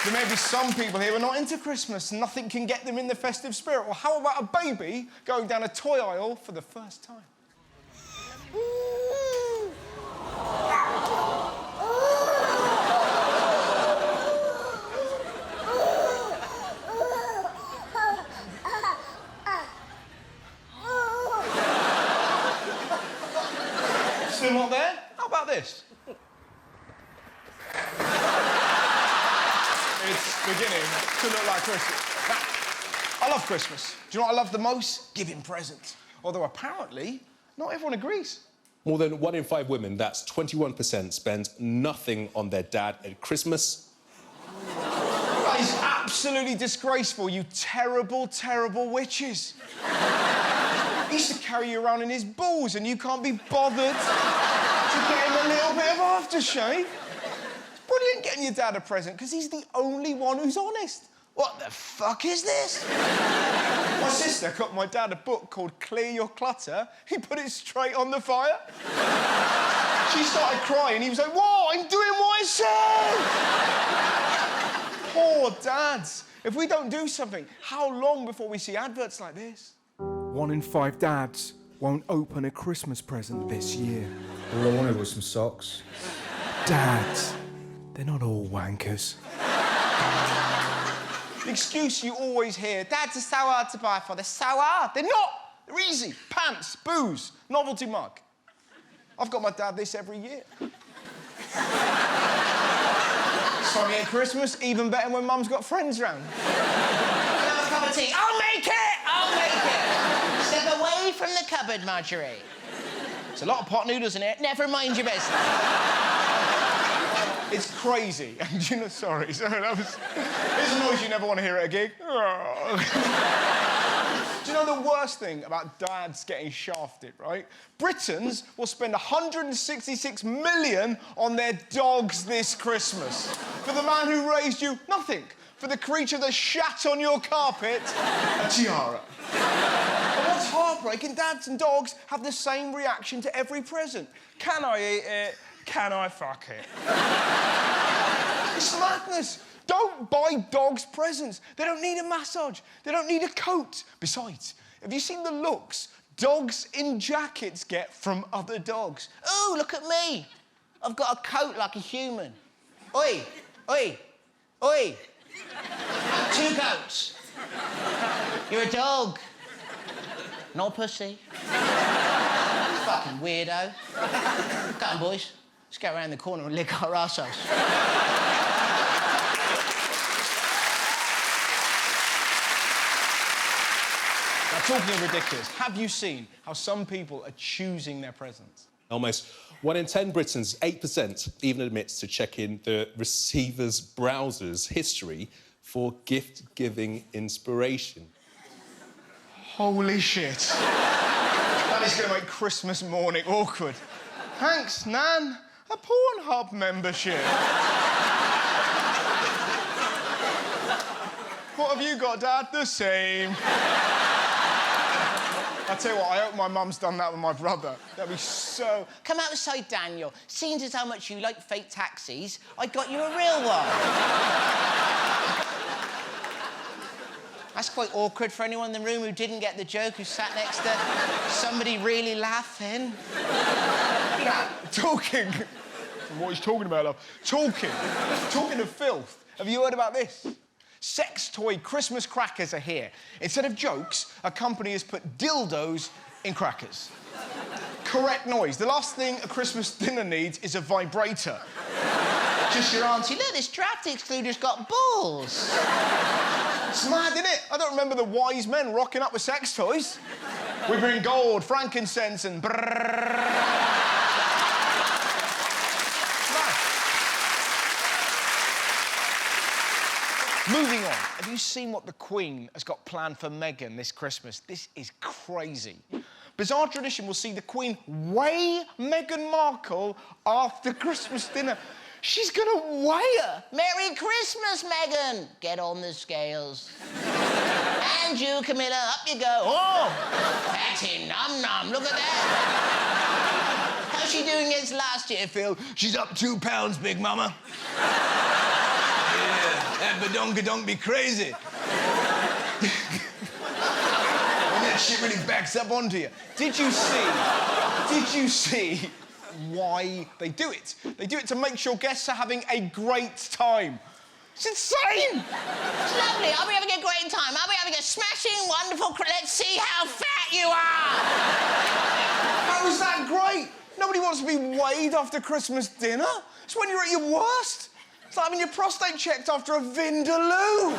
There may be some people here who are not into Christmas. Nothing can get them in the festive spirit. Well, how about a baby going down a toy aisle for the first time? Still not there? How about this? It's beginning to look like Christmas. Now, I love Christmas. Do you know what I love the most? Giving presents. Although apparently, not everyone agrees. More than 1 in 5 women, that's 21%, spend nothing on their dad at Christmas. That is absolutely disgraceful, you terrible, terrible witches. He used to carry you around in his balls and you can't be bothered to get him a little bit of aftershave. It's brilliant getting your dad a present because he's the only one who's honest. What the fuck is this? My sister got my dad a book called Clear Your Clutter. He put it straight on the fire. She started crying. He was like, "What? I'm doing what I said!" Poor dads. If we don't do something, how long before we see adverts like this? 1 in 5 dads won't open a Christmas present this year. All I wanted was some socks. Dads, they're not all wankers. The excuse you always hear, dads are so hard to buy for. They're so hard. They're not. They're easy. Pants, booze, novelty mug. I've got my dad this every year. Sunny at Christmas, even better when Mum's got friends round. Have a cup of tea. I'll make it! I'll make it! Step away from the cupboard, Marjorie. There's a lot of pot noodles in it. Never mind your business. It's crazy. And you know, sorry, that was... It's a noise you never want to hear at a gig. Do you know the worst thing about dads getting shafted, right? Britons will spend 166 million on their dogs this Christmas. For the man who raised you, nothing. For the creature that shat on your carpet, a tiara. And what's heartbreaking, dads and dogs have the same reaction to every present. Can I eat it? Can I fuck it? It's madness. Don't buy dogs presents. They don't need a massage. They don't need a coat. Besides, have you seen the looks dogs in jackets get from other dogs? Oh, look at me. I've got a coat like a human. Oi, oi, oi. 2 coats. You're a dog. Not a pussy. Fucking weirdo. Come on, boys. Let's go around the corner and lick our arseholes. Now, talking of ridiculous, have you seen how some people are choosing their presents? Almost 1 in 10 Britons, 8%, even admits to checking the receiver's browser's history for gift-giving inspiration. Holy shit. That is going to make Christmas morning awkward. Thanks, Nan. A Pornhub membership. What have you got, Dad? The same. I tell you what, I hope my mum's done that with my brother. That'd be so... Come outside, Daniel. Seeing as how much you like fake taxis, I got you a real one. That's quite awkward for anyone in the room who didn't get the joke, who sat next to somebody really laughing. Now, talking... What he's talking about, love. Talking of filth. Have you heard about this? Sex toy Christmas crackers are here. Instead of jokes, a company has put dildos in crackers. Correct noise. The last thing a Christmas dinner needs is a vibrator. Just your auntie, look, this draft excluder's got balls. It's mad, isn't it? I don't remember the wise men rocking up with sex toys. We bring gold, frankincense and brrrr. Moving on, have you seen what the Queen has got planned for Meghan this Christmas? This is crazy. Bizarre tradition will see the Queen weigh Meghan Markle after Christmas dinner. She's gonna weigh her. Merry Christmas, Meghan. Get on the scales. And you, Camilla, up you go. Oh, fatty num-num, look at that. How's she doing against last year, Phil? She's up 2 pounds, big mama. Yeah. That badonkadonk be crazy. When that shit really backs up onto you. Did you see why they do it? They do it to make sure guests are having a great time. It's insane! It's lovely. I'll be having a great time. I'll be having a smashing, wonderful... Let's see how fat you are! How is that great? Nobody wants to be weighed after Christmas dinner. It's when you're at your worst. It's like having your prostate checked after a Vindaloo.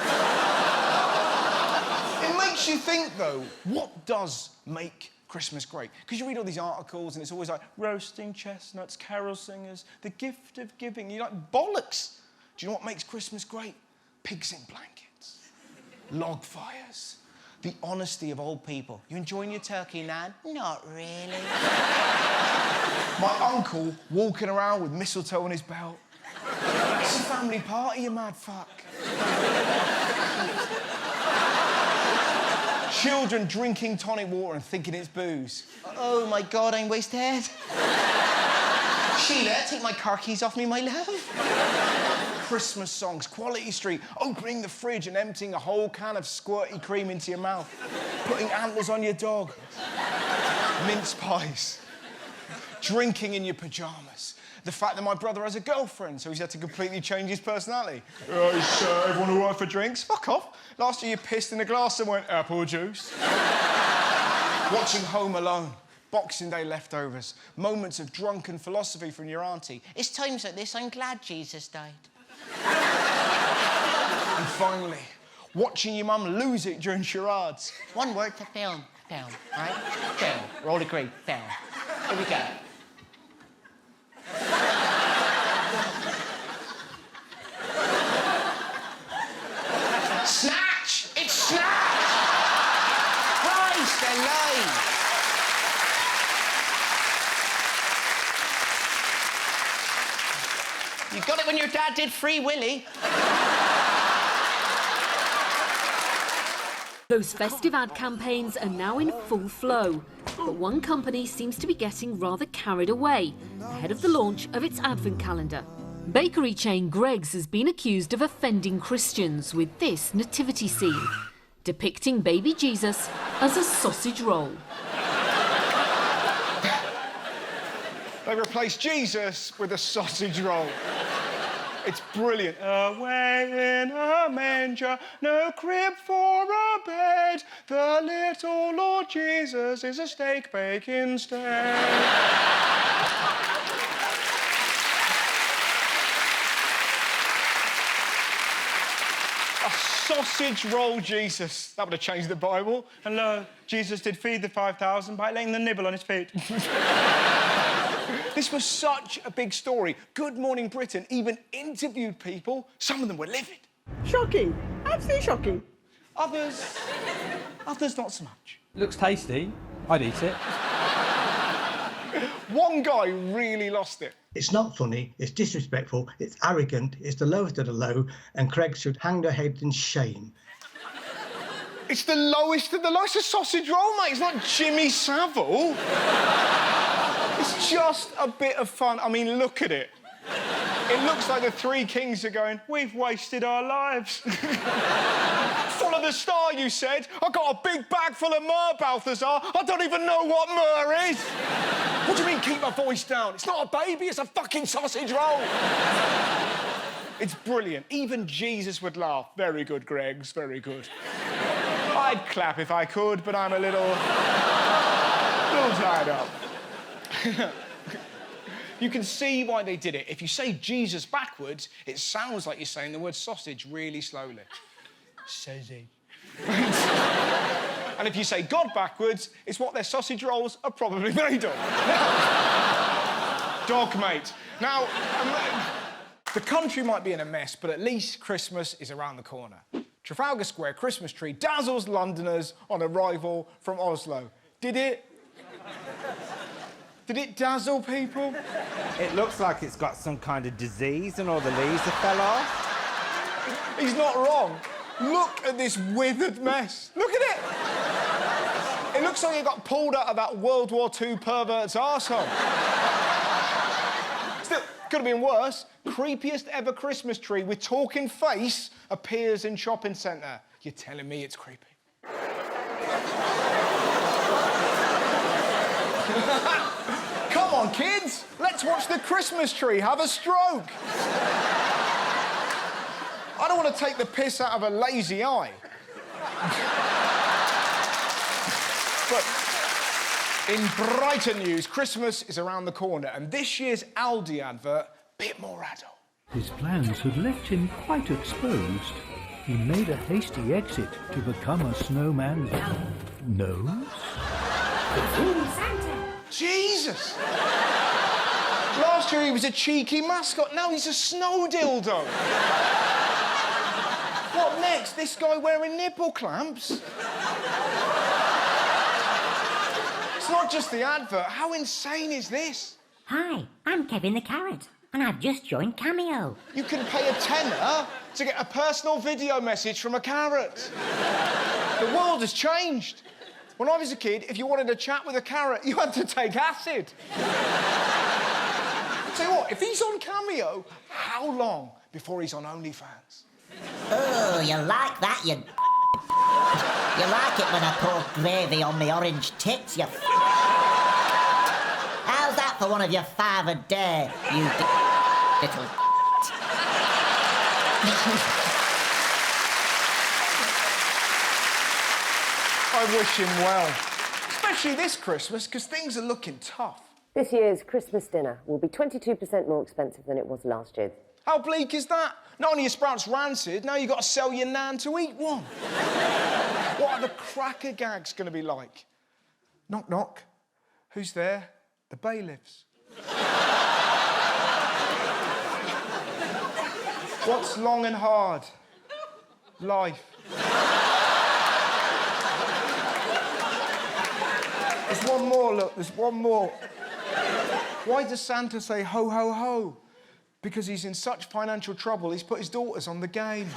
It makes you think, though, what does make Christmas great? Because you read all these articles and it's always like roasting chestnuts, carol singers, the gift of giving. You're like, bollocks. Do you know what makes Christmas great? Pigs in blankets, log fires, the honesty of old people. You enjoying your turkey, Nan? Not really. My uncle walking around with mistletoe on his belt. It's a family party, you mad fuck. Children drinking tonic water and thinking it's booze. Oh, my God, I'm wasted. Sheila, take my car keys off me, my love. Christmas songs, Quality Street, opening the fridge and emptying a whole can of squirty cream into your mouth, putting antlers on your dog, mince pies, drinking in your pyjamas, the fact that my brother has a girlfriend, so he's had to completely change his personality. Is everyone all right for drinks? Fuck off. Last year you pissed in a glass and went, apple juice. Watching Home Alone. Boxing Day leftovers, moments of drunken philosophy from your auntie. It's times like this I'm glad Jesus died. And finally, watching your mum lose it during charades. One word to film, right? Film. Roll the green, film. Here we go. Snatch! It's Snatch! Christ alive! You got it when your dad did Free Willy. Those festive ad campaigns are now in full flow, but one company seems to be getting rather carried away ahead of the launch of its advent calendar. Bakery chain Greggs has been accused of offending Christians with this nativity scene, depicting baby Jesus as a sausage roll. They replaced Jesus with a sausage roll. It's brilliant. Away in a manger, no crib for a bed. The little Lord Jesus is a steak bake instead. A sausage roll Jesus. That would have changed the Bible. And lo, Jesus did feed the 5,000 by letting them nibble on his feet. This was such a big story. Good Morning Britain even interviewed people. Some of them were livid. Shocking. Absolutely shocking. Others not so much. Looks tasty. I'd eat it. One guy really lost it. It's not funny, it's disrespectful, it's arrogant, it's the lowest of the low, and Craig should hang their head in shame. It's the lowest of the low. It's a sausage roll, mate. It's not Jimmy Savile. It's just a bit of fun. I mean, look at it. It looks like the three kings are going, we've wasted our lives. Follow the star, you said. I got a big bag full of myrrh, Balthazar. I don't even know what myrrh is. What do you mean, keep my voice down? It's not a baby, it's a fucking sausage roll. It's brilliant. Even Jesus would laugh. Very good, Greggs, very good. I'd clap if I could, but I'm a little tied up. You can see why they did it. If you say Jesus backwards, it sounds like you're saying the word sausage really slowly. Sausage. And if you say God backwards, it's what their sausage rolls are probably made of. Dog, mate. Now, the country might be in a mess, but at least Christmas is around the corner. Trafalgar Square Christmas tree dazzles Londoners on arrival from Oslo. Did it? Did it dazzle people? It looks like it's got some kind of disease and all the leaves have fell off. He's not wrong. Look at this withered mess. Look at it. It looks like it got pulled out of that World War II pervert's arsehole. Still, could have been worse. Creepiest ever Christmas tree with talking face appears in shopping centre. You're telling me it's creepy? Come on, kids! Let's watch the Christmas tree have a stroke! I don't want to take the piss out of a lazy eye. But in brighter news, Christmas is around the corner, and this year's Aldi advert, bit more adult. His plans had left him quite exposed. He made a hasty exit to become a snowman's nose. Jesus! Last year he was a cheeky mascot, now he's a snow dildo. What next? This guy wearing nipple clamps? It's not just the advert. How insane is this? Hi, I'm Kevin the Carrot, and I've just joined Cameo. You can pay a tenner to get a personal video message from a carrot. The world has changed. When I was a kid, if you wanted to chat with a carrot, you had to take acid. Tell you what, if he's on Cameo, how long before he's on OnlyFans? Oh, you like that, you... You like it when I pour gravy on me orange tits, you... How's that for one of your 5 a day, you little... I wish him well. Especially this Christmas, because things are looking tough. This year's Christmas dinner will be 22% more expensive than it was last year. How bleak is that? Not only are sprouts rancid, now you've got to sell your nan to eat one. What are the cracker gags going to be like? Knock, knock. Who's there? The bailiffs. What's long and hard? Life. There's one more, look, there's one more. Why does Santa say ho, ho, ho? Because he's in such financial trouble, he's put his daughters on the game.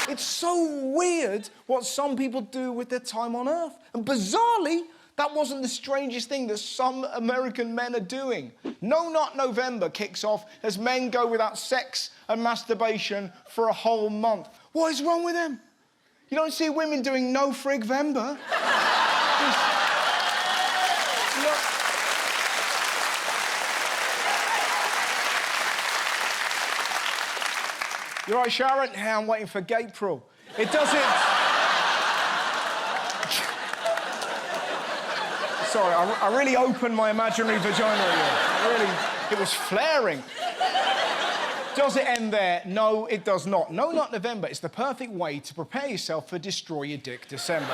It's so weird what some people do with their time on Earth. And bizarrely, that wasn't the strangest thing that some American men are doing. No Not November kicks off as men go without sex and masturbation for a whole month. What is wrong with them? You don't see women doing No Frig Vember. You're right, Sharon? Yeah, I'm waiting for Gapril. It doesn't... Sorry, I really opened my imaginary vagina here. It was flaring. Does it end there? No, it does not. No Not November is the perfect way to prepare yourself for Destroy Your Dick December.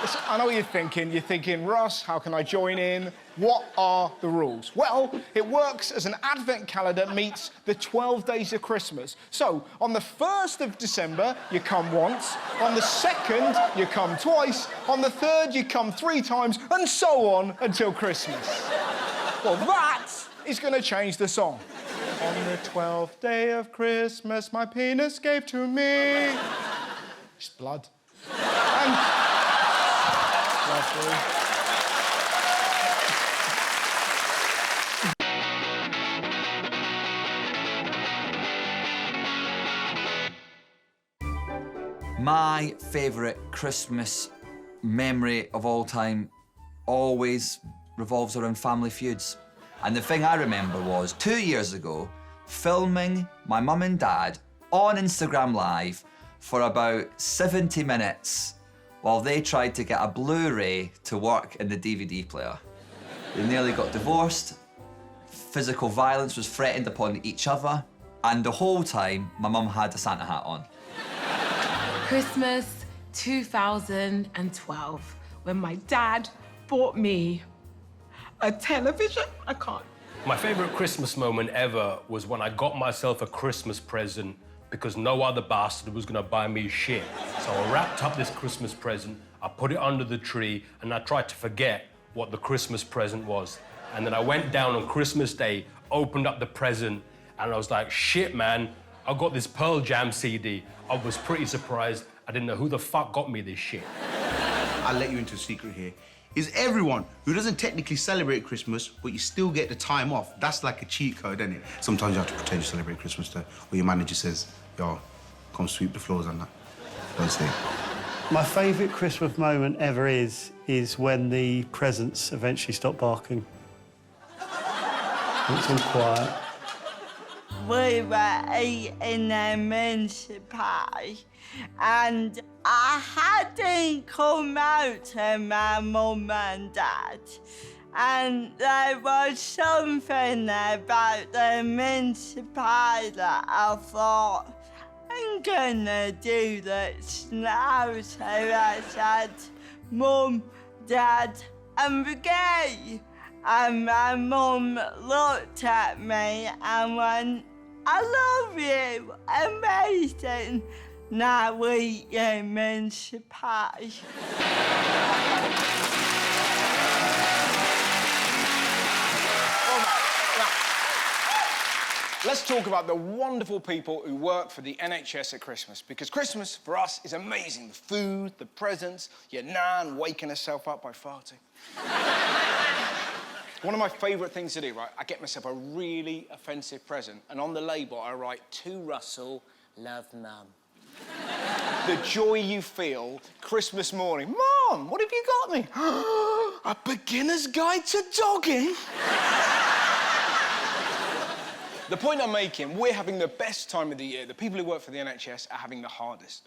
Listen, I know what you're thinking. You're thinking, Russ, how can I join in? What are the rules? Well, it works as an advent calendar meets the 12 days of Christmas. So, on the 1st of December, you come once. On the 2nd, you come twice. On the 3rd, you come 3 times, and so on until Christmas. Well, that is going to change the song. On the 12th day of Christmas, my penis gave to me... It's blood. And... Lovely. My favourite Christmas memory of all time always revolves around Family Feuds. And the thing I remember was 2 years ago, filming my mum and dad on Instagram Live for about 70 minutes while they tried to get a Blu-ray to work in the DVD player. They nearly got divorced, physical violence was threatened upon each other, and the whole time, my mum had a Santa hat on. Christmas 2012, when my dad bought me a television. I can't. My favourite Christmas moment ever was when I got myself a Christmas present because no other bastard was gonna buy me shit. So I wrapped up this Christmas present, I put it under the tree, and I tried to forget what the Christmas present was. And then I went down on Christmas Day, opened up the present, and I was like, shit, man, I got this Pearl Jam CD. I was pretty surprised. I didn't know who the fuck got me this shit. I'll let you into a secret here. is everyone who doesn't technically celebrate Christmas, but you still get the time off. That's like a cheat code, isn't it? Sometimes you have to pretend you celebrate Christmas, though, or your manager says, yo, come sweep the floors and that. Don't stay. My favourite Christmas moment ever is when the presents eventually stop barking. It's all quiet. We were eating a mince pie and I hadn't come out to my mum and dad. And there was something about the mince pie that I thought, I'm gonna do this now. So I said, Mum, Dad, I'm gay. And my mum looked at me and went, I love you, amazing. Now we eat your mince pie. Let's talk about the wonderful people who work for the NHS at Christmas, because Christmas, for us, is amazing. The food, the presents, your nan waking herself up by farting. One of my favourite things to do, right, I get myself a really offensive present, and on the label I write, to Russell, love Mum. The joy you feel Christmas morning. Mum, what have you got me? A beginner's guide to dogging? The point I'm making, we're having the best time of the year. The people who work for the NHS are having the hardest.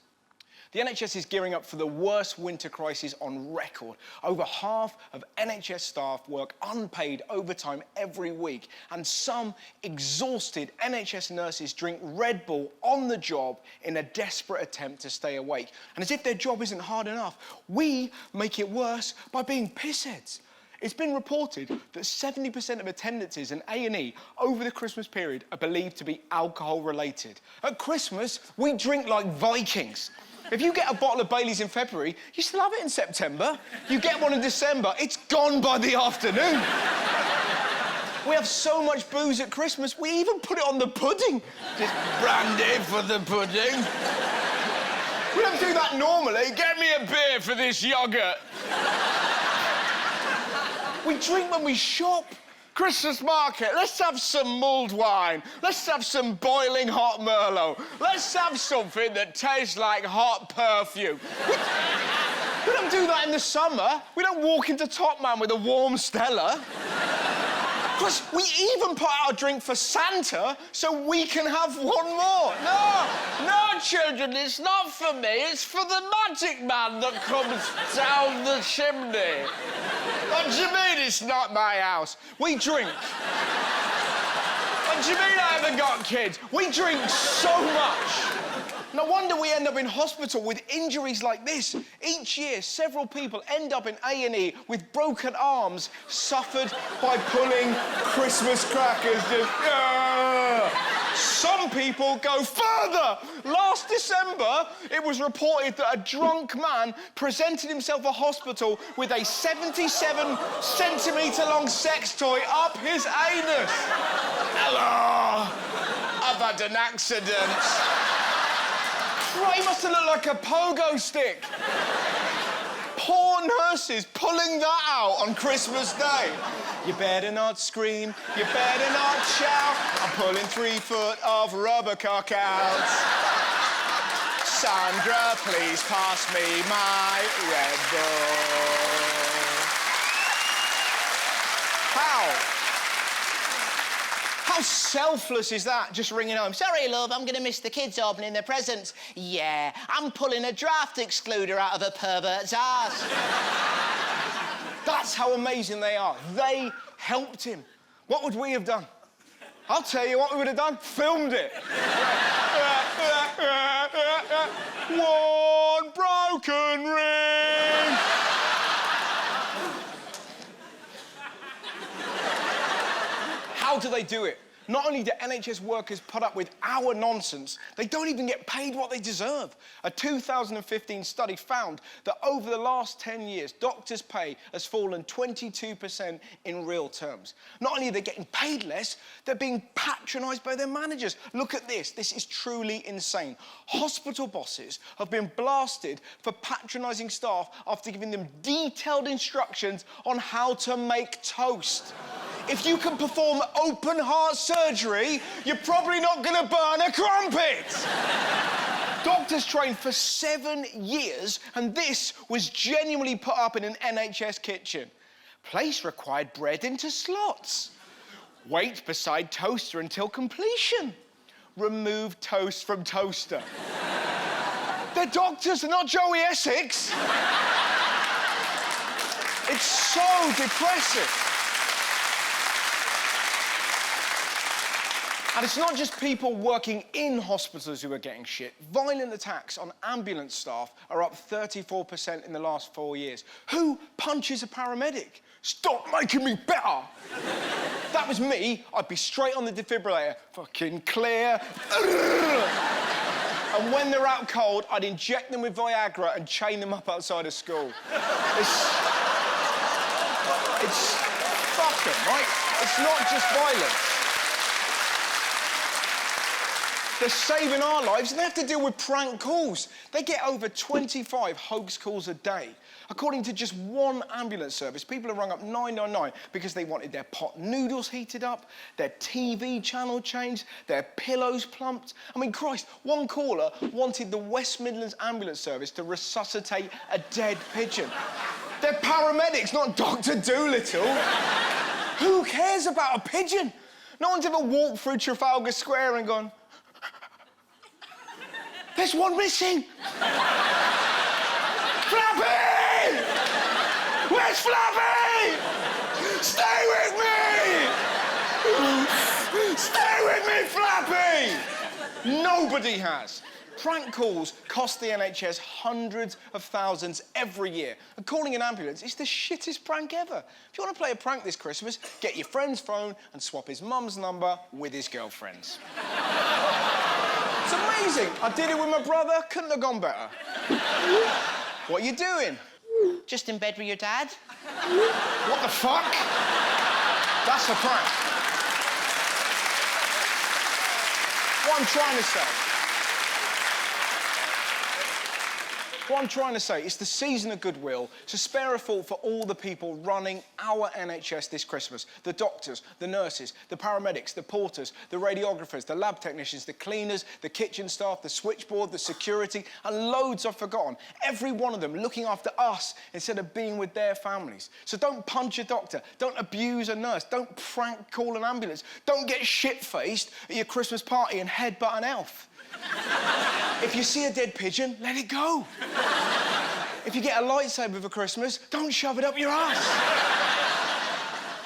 The NHS is gearing up for the worst winter crisis on record. Over half of NHS staff work unpaid overtime every week, and some exhausted NHS nurses drink Red Bull on the job in a desperate attempt to stay awake. And as if their job isn't hard enough, we make it worse by being pissheads. It's been reported that 70% of attendances in A&E over the Christmas period are believed to be alcohol-related. At Christmas, we drink like Vikings. If you get a bottle of Baileys in February, you still have it in September. You get one in December, it's gone by the afternoon. We have so much booze at Christmas, we even put it on the pudding. Just brandy for the pudding. We don't do that normally. Get me a beer for this yoghurt. We drink when we shop. Christmas market, let's have some mulled wine. Let's have some boiling hot Merlot. Let's have something that tastes like hot perfume. We don't do that in the summer. We don't walk into Top Man with a warm Stella. Plus, we even put out a drink for Santa so we can have one more. No, children, it's not for me. It's for the magic man that comes down the chimney. What do you mean it's not my house? We drink. What do you mean I haven't got kids? We drink so much. No wonder we end up in hospital with injuries like this. Each year, several people end up in A&E with broken arms suffered by pulling Christmas crackers. Some people go further. Last December, it was reported that a drunk man presented himself at hospital with a 77-centimetre-long sex toy up his anus. Hello, I've had an accident. Right, he must have looked like a pogo stick. Poor nurses pulling that out on Christmas Day. You better not scream, you better not shout. I'm pulling 3 foot of rubber cock out. Sandra, please pass me my Red Bull. How selfless is that, just ringing home? Sorry, love, I'm going to miss the kids opening their presents. Yeah, I'm pulling a draft excluder out of a pervert's arse. That's how amazing they are. They helped him. What would we have done? I'll tell you what we would have done. Filmed it. One broken ring. How do they do it? Not only do NHS workers put up with our nonsense, they don't even get paid what they deserve. A 2015 study found that over the last 10 years, doctors' pay has fallen 22% in real terms. Not only are they getting paid less, they're being patronised by their managers. Look at this. This is truly insane. Hospital bosses have been blasted for patronising staff after giving them detailed instructions on how to make toast. If you can perform open heart surgery, you're probably not going to burn a crumpet. Doctors trained for 7 years, and this was genuinely put up in an NHS kitchen. Place required bread into slots. Wait beside toaster until completion. Remove toast from toaster. They're doctors, they're not Joey Essex. It's so depressing. And it's not just people working in hospitals who are getting shit. Violent attacks on ambulance staff are up 34% in the last 4 years. Who punches a paramedic? Stop making me better! If that was me, I'd be straight on the defibrillator. Fucking clear. And when they're out cold, I'd inject them with Viagra and chain them up outside of school. It's fucking, right? It's not just violence. They're saving our lives, and they have to deal with prank calls. They get over 25 hoax calls a day. According to just one ambulance service, people have rung up 999 because they wanted their pot noodles heated up, their TV channel changed, their pillows plumped. I mean, Christ, one caller wanted the West Midlands Ambulance Service to resuscitate a dead pigeon. They're paramedics, not Dr. Dolittle. Who cares about a pigeon? No one's ever walked through Trafalgar Square and gone, there's one missing! Flappy! Where's Flappy? Stay with me! Stay with me, Flappy! Nobody has. Prank calls cost the NHS hundreds of thousands every year. And calling an ambulance is the shittest prank ever. If you want to play a prank this Christmas, get your friend's phone and swap his mum's number with his girlfriend's. It's amazing. I did it with my brother. Couldn't have gone better. What are you doing? Just in bed with your dad. What the fuck? That's a prank. What I'm trying to say, it's the season of goodwill, so spare a thought for all the people running our NHS this Christmas. The doctors, the nurses, the paramedics, the porters, the radiographers, the lab technicians, the cleaners, the kitchen staff, the switchboard, the security, and loads I've forgotten. Every one of them looking after us instead of being with their families. So don't punch a doctor, don't abuse a nurse, don't prank call an ambulance, don't get shit-faced at your Christmas party and headbutt an elf. If you see a dead pigeon, let it go. If you get a lightsaber for Christmas, don't shove it up your ass.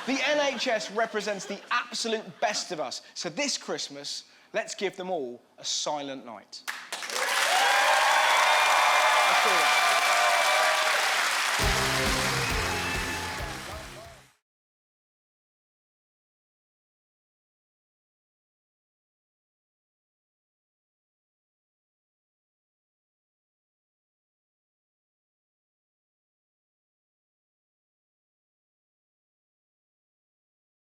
The NHS represents the absolute best of us, so this Christmas, let's give them all a silent night. Let's do that.